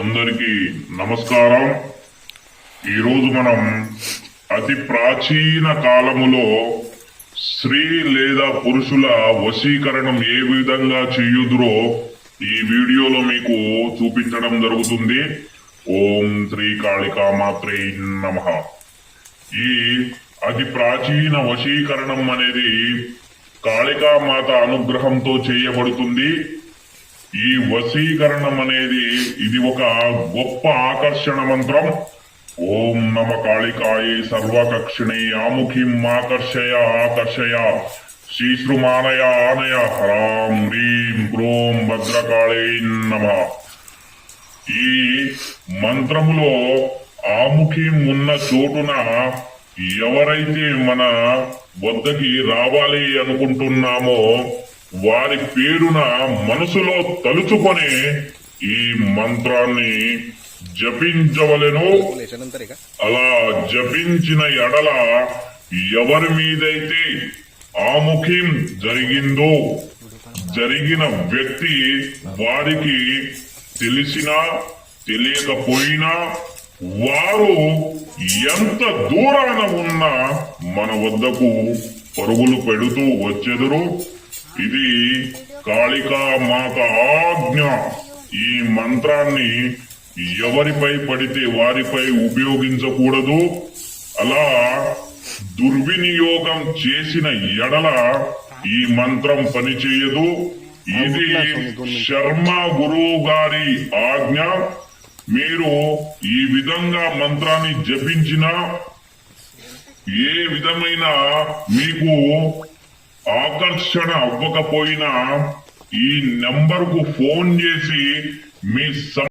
అందరికీ నమస్కారం. ఈరోజు మనం అతి ప్రాచీన కాలములో స్త్రీ లేదా పురుషుల వశీకరణం ఏ విధంగా చేయుదురో ఈ వీడియోలో మీకు చూపించడం జరుగుతుంది. ఓం శ్రీ కాళికామాత్రే నమః. ఈ అతి ప్రాచీన వశీకరణం అనేది కాళికామాత అనుగ్రహంతో చేయబడుతుంది. ఈ వశీకరణం అనేది ఇది ఒక గొప్ప ఆకర్షణ మంత్రం. ఓం నమ కాళికాయే సర్వకక్షిణే ఆముఖిం ఆకర్షయ ఆకర్షయ శ్రీశ్రుమానయ ఆనయ హ్రాం హ్రీం క్రోం భద్రకాళే నమః. ఈ మంత్రములో ఆముఖిం ఉన్న చోటున ఎవరైతే మన వద్దకి రావాలి అనుకుంటున్నామో వారి పేరున మనసులో తలుచుకొని ఈ మంత్రాన్ని జపించవలెను. అలా జపించిన ఎడల ఎవరి మీదైతే ఆముఖం జరిగిందో జరిగిన వ్యక్తి వారికి తెలిసినా తెలియకపోయినా వారు ఎంత దూరాన ఉన్నా మన వద్దకు పరుగులు పెడుతూ వచ్చెదరు. ఇది కాళికా మాత ఆజ్ఞ. ఈ మంత్రాన్ని ఎవరిపై పడితే వారిపై ఉపయోగించకూడదు. అలా దుర్వినియోగం చేసిన ఎడల ఈ మంత్రం పనిచేయదు. ఇది శర్మ గురువు గారి ఆజ్ఞ. మీరు ఈ విధంగా మంత్రాన్ని జపించిన ఏ విధమైన మీకు ఆకర్షణ అవ్వకపోయినా ఈ నంబర్ కు ఫోన్ చేసి మీ